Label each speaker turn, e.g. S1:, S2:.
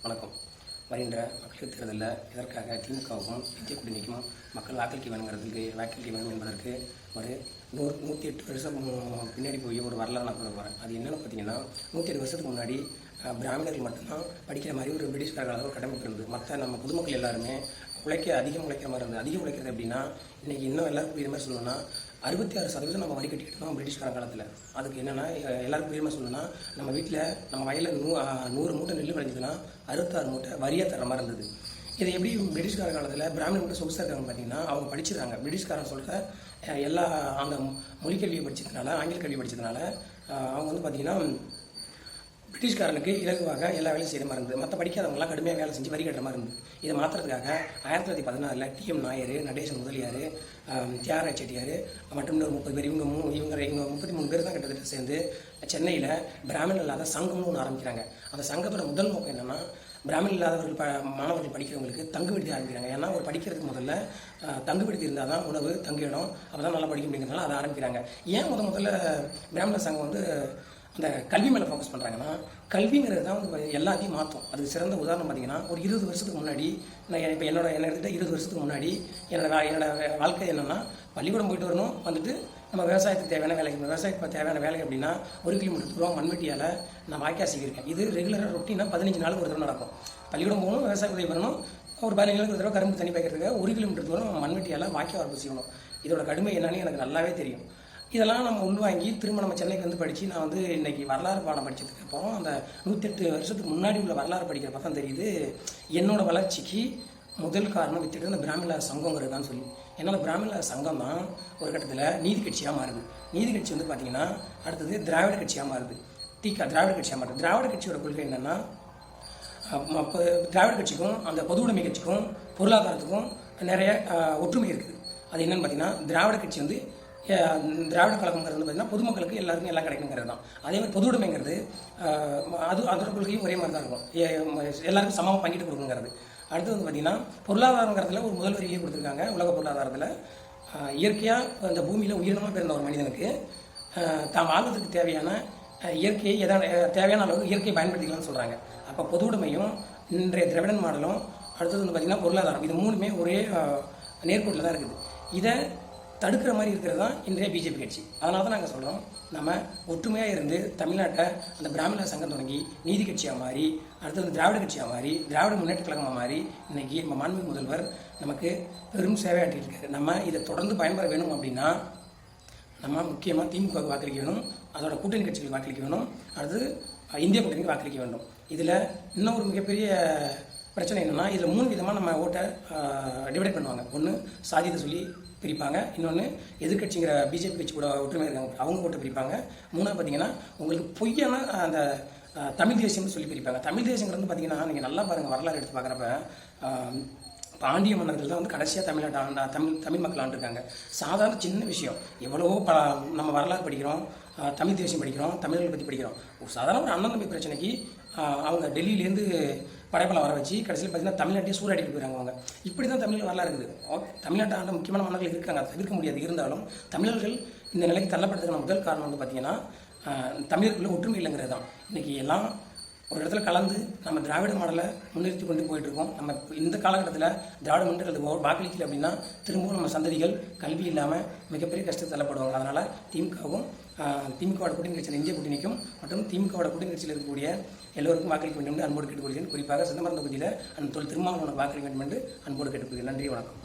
S1: வணக்கம். வருகின்ற மக்களவைத் தேர்தலில் இதற்காக திமுகவுக்கும் இந்திய கூட்டணிக்கும் மக்கள் வாக்களிக்க வேணும் என்பதற்கு ஒரு 108 வருஷம் பின்னாடி போய் ஒரு வரலாறு நான் சொல்ல போகிறேன். அது என்னென்னு பார்த்தீங்கன்னா, 108 வருஷத்துக்கு முன்னாடி பிராமணர்கள் மட்டும்தான் படிக்கிற மாதிரி ஒரு பிரிட்டிஷ்காரர்களாக ஒரு கடமைப்பு இருந்தது. மற்ற நம்ம பொதுமக்கள் எல்லாருமே அதிகம் உழைக்கிற மாதிரி இருந்தது. அதிகம் உழைக்கிறது அப்படின்னா, இன்றைக்கி இன்னும் எல்லாருக்கும் புரியுற மாதிரி சொல்லணும்னா 66% நம்ம வரி கட்டிக்கிட்டு இருந்தோம் பிரிட்டிஷ்காரன் காலத்தில். அதுக்கு என்னென்னா, எல்லாருக்கும் புரியுற மாதிரி சொல்லணும்னா, நம்ம வீட்டில் நம்ம வயலில் 100 மூட்டை நெல் விளைஞ்சதுன்னா 66 மூட்டை வரியாக தர மாதிரி இருந்தது. இதை எப்படி பிரிட்டிஷ்கார காலத்தில் பிராமணன் மட்டும் சொகுசாக இருக்காங்க பார்த்தீங்கன்னா, அவங்க படிச்சிருக்காங்க. பிரிட்டிஷ்காரன் சொல்கிற எல்லா அந்த மொழிக்கல்வியை படித்ததுனால, ஆங்கில கல்வி படித்ததுனால அவங்க வந்து பார்த்திங்கன்னா பிரிட்டிஷ்காரனுக்கு இலகுவாக எல்லா வேலையும் செய்கிற மாதிரி இருந்தது. மற்ற படிக்காதவங்களாம் கடுமையாக வேலை செஞ்சு வரி கட்டுற மாதிரி இருந்தது. இதை மாற்றுறதுக்காக 1916 டிஎம் நாயர், நடேசன் முதலியார், தியாகராஜ செட்டியார் மற்றும் இன்னொரு 30 பேர், இவங்க 33 பேர் தான் கிட்டத்தட்ட சேர்ந்து சென்னையில் பிராமணன் இல்லாத சங்கம்னு ஒன்று ஆரம்பிக்கிறாங்க. அந்த சங்கத்தோட முதல் நோக்கம் என்னென்னா, பிராமணன் இல்லாதவர்கள் மாணவர்கள் படிக்கிறவங்களுக்கு தங்கு விடுதி ஆரம்பிக்கிறாங்க. ஏன்னா ஒரு படிக்கிறதுக்கு முதல்ல தங்கு விடுதி இருந்தால் தான் உணவு தங்கிடும், அப்போ தான் நல்லா படிக்க முடியுங்கிறதுனால அதை ஆரம்பிக்கிறாங்க. ஏன் முதல்ல பிராமண சங்கம் வந்து அந்த கல்வி மேலே ஃபோக்கஸ் பண்ணுறாங்கன்னா, கல்விங்கிறது தான் வந்து எல்லாத்தையும் மாற்றும். அதுக்கு சிறந்த உதாரணம் பார்த்திங்கன்னா, ஒரு 20 வருஷத்துக்கு முன்னாடி நான் இப்போ என்ன எடுத்துகிட்ட 20 வருஷத்துக்கு முன்னாடி என்னோட வாழ்க்கை என்னென்னா, பள்ளிக்கூடம் போயிட்டு வரணும், வந்துட்டு நம்ம விவசாயத்துக்கு தேவையான வேலைக்கு விவசாயத்துக்கு தேவையான வேலை அப்படின்னா 1 கிலோமீட்டர் தூரம் மண்வெட்டியால் நான் வாய்க்கால் செய்திருக்கேன். இது ரெகுலராக ரொட்டீனாக 15 நாளுக்கு ஒரு தடவை நடக்கும். பள்ளிக்கூடம் போகணும், விவசாய உதவி பண்ணணும், ஒரு 15 நாளுக்கு ஒரு தடவை கரும்பு தண்ணி பாய்க்கிறதுக்கு 1 கிலோமீட்டர் தூரம் மண்வெட்டியால் வாய்க்கால் வரப்பு செய்யணும். இதோட கடுமை என்னன்னு எனக்கு நல்லாவே தெரியும். இதெல்லாம் நம்ம உள்வாங்கி திரும்ப நம்ம சென்னைக்கு வந்து படித்து நான் வந்து இன்றைக்கி வரலாறு பாடம் படித்ததுக்கு அப்புறம் அந்த 108 வருஷத்துக்கு முன்னாடி உள்ள வரலாறு படிக்கிறப்ப தான் தெரியுது, என்னோடய வளர்ச்சிக்கு முதல் காரணம் வித்துட்டு அந்த பிராமண சங்கங்கிறது தான் சொல்லி. ஏன்னா அந்த பிராமண சங்கம் தான் ஒரு கட்டத்தில் நீதி கட்சியாக மாறுது. நீதி கட்சி வந்து பார்த்திங்கன்னா அடுத்தது திராவிட கட்சியாக மாறுது. திராவிட கட்சியாக மாறுது. திராவிட கட்சியோட கொள்கை என்னென்னா, திராவிட கட்சிக்கும் அந்த பொது உடைமை கட்சிக்கும் பொருளாதாரத்துக்கும் நிறைய ஒற்றுமை இருக்குது. அது என்னென்னு பார்த்தீங்கன்னா, திராவிட கட்சி வந்து திராவிட கழகங்கிறது வந்து பார்த்திங்கன்னா பொதுமக்களுக்கு எல்லாருக்கும் எல்லாம் கிடைக்குங்கிறது தான். அதே மாதிரி பொது உடைமைங்கிறது அதோட கொள்கையும் ஒரே மாதிரி தான் இருக்கும், எல்லாருக்கும் சமமாக பங்கிட்டு கொடுக்குங்கிறது. அடுத்து வந்து பார்த்திங்கன்னா, பொருளாதாரங்கிறதுல ஒரு முதல் வரியிலே கொடுத்துருக்காங்க. உலக பொருளாதாரத்தில் இயற்கையாக இந்த பூமியில் உயிரினமாக பிறந்த ஒரு மனிதனுக்கு தாம் வாழ்வதற்கு தேவையான இயற்கையை தேவையான அளவு இயற்கையை பயன்படுத்திக்கலாம்னு சொல்கிறாங்க. அப்போ பொது உடைமையும் இன்றைய திராவிடன் மாடலும் அடுத்தது வந்து பார்த்திங்கன்னா பொருளாதாரம், இது மூணுமே ஒரே நேர்கோட்டில் தான் இருக்குது. இதை தடுக்கிற மாதிரி இருக்கிறது தான் இன்றைய பிஜேபி கட்சி. அதனால தான் நாங்கள் சொல்கிறோம், நம்ம ஒற்றுமையாக இருந்து தமிழ்நாட்டை அந்த பிராமண சங்கம் தொடங்கி நீதி கட்சியாக மாறி, அடுத்தது திராவிட கட்சியாக மாறி, திராவிட முன்னேற்ற கழகமாக மாறி, இன்றைக்கி நம்ம மாண்புமிகு முதல்வர் நமக்கு பெரும் சேவையாற்றிட்டு இருக்காரு. நம்ம இதை தொடர்ந்து பயன்பெற வேணும் அப்படின்னா நம்ம முக்கியமாக திமுகவுக்கு வாக்களிக்க வேணும், அதோட கூட்டணி கட்சிகளுக்கு வாக்களிக்க வேணும், அடுத்து இந்திய கூட்டணிக்கு வாக்களிக்க வேண்டும். இதில் இன்னும் ஒரு மிகப்பெரிய பிரச்சனை என்னென்னா, இதில் 3 விதமாக நம்ம ஓட்டை டிவைட் பண்ணுவாங்க. ஒன்று சாதியத்தை சொல்லி பிரிப்பாங்க, இன்னொன்று எதிர்கட்சிங்கிற பிஜேபி கட்சி கூட ஒற்றுமை இருக்காங்க, அவங்க ஓட்டை பிரிப்பாங்க. மூணாவது பார்த்தீங்கன்னா உங்களுக்கு பொய்யான அந்த தமிழ் தேசியம்னு சொல்லி பிரிப்பாங்க. தமிழ் தேசியங்கிறது பார்த்தீங்கன்னா, நீங்கள் நல்லா பாருங்கள், வரலாறு எடுத்து பார்க்குறப்ப பாண்டிய மன்னர்கள் தான் வந்து கடைசியாக தமிழ் மக்கள் ஆண்டிருக்காங்க. சாதாரண சின்ன விஷயம், எவ்வளவோ நம்ம வரலாறு படிக்கிறோம், தமிழ் தேசியம் படிக்கிறோம், தமிழர்கள் பற்றி படிக்கிறோம். சாதாரண ஒரு அண்ணன் தம்பி பிரச்சனைக்கு அவங்க டெல்லியிலேருந்து படைப்பெல்லாம் வர வச்சு கடைசியில் பார்த்தீங்கன்னா தமிழ்நாட்டையே சூறாடிட்டு போயிறாங்க. அவங்க இப்படி தான் தமிழ் வரலாறு இருக்குது. தமிழ்நாட்டை ஆண்ட முக்கியமான மன்னர்கள் இருக்காங்க, தவிர்க்க முடியாது. இருந்தாலும் தமிழர்கள் இந்த நிலைக்கு தள்ளப்படுறதுக்கான முதல் காரணம் வந்து பார்த்திங்கன்னா, தமிழர்களுக்குள்ள ஒற்றுமை இல்லைங்கிறது தான். இன்றைக்கி எல்லாம் ஒரு இடத்துல கலந்து நம்ம திராவிட மாடலை முன்னிறுத்தி கொண்டு போயிட்டுருக்கோம். நம்ம இந்த காலகட்டத்தில் திராவிட முன்னேற்றது வாக்களிக்கல அப்படின்னா திரும்பவும் நம்ம சந்ததிகள் கல்வி இல்லாமல் மிகப்பெரிய கஷ்டத்தை தள்ளப்படுவாங்க. அதனால் திமுகவோட கூட்டணி கட்சியில் இந்திய கூட்டணிக்கும் மற்றும் திமுகவோட கூட்டணி கட்சியில் இருக்கக்கூடிய எல்லோருக்கும் வாக்களிக்க வேண்டும் என்று அன்போடு கேட்டுக்கொள்கிறேன். குறிப்பாக சிதம்பரம் தொகுதியில் அந்த திருமாவளவனுக்கு வாக்களிக்க வேண்டும் என்று அன்போடு கேட்டுக்கொள்கிறேன். நன்றி, வணக்கம்.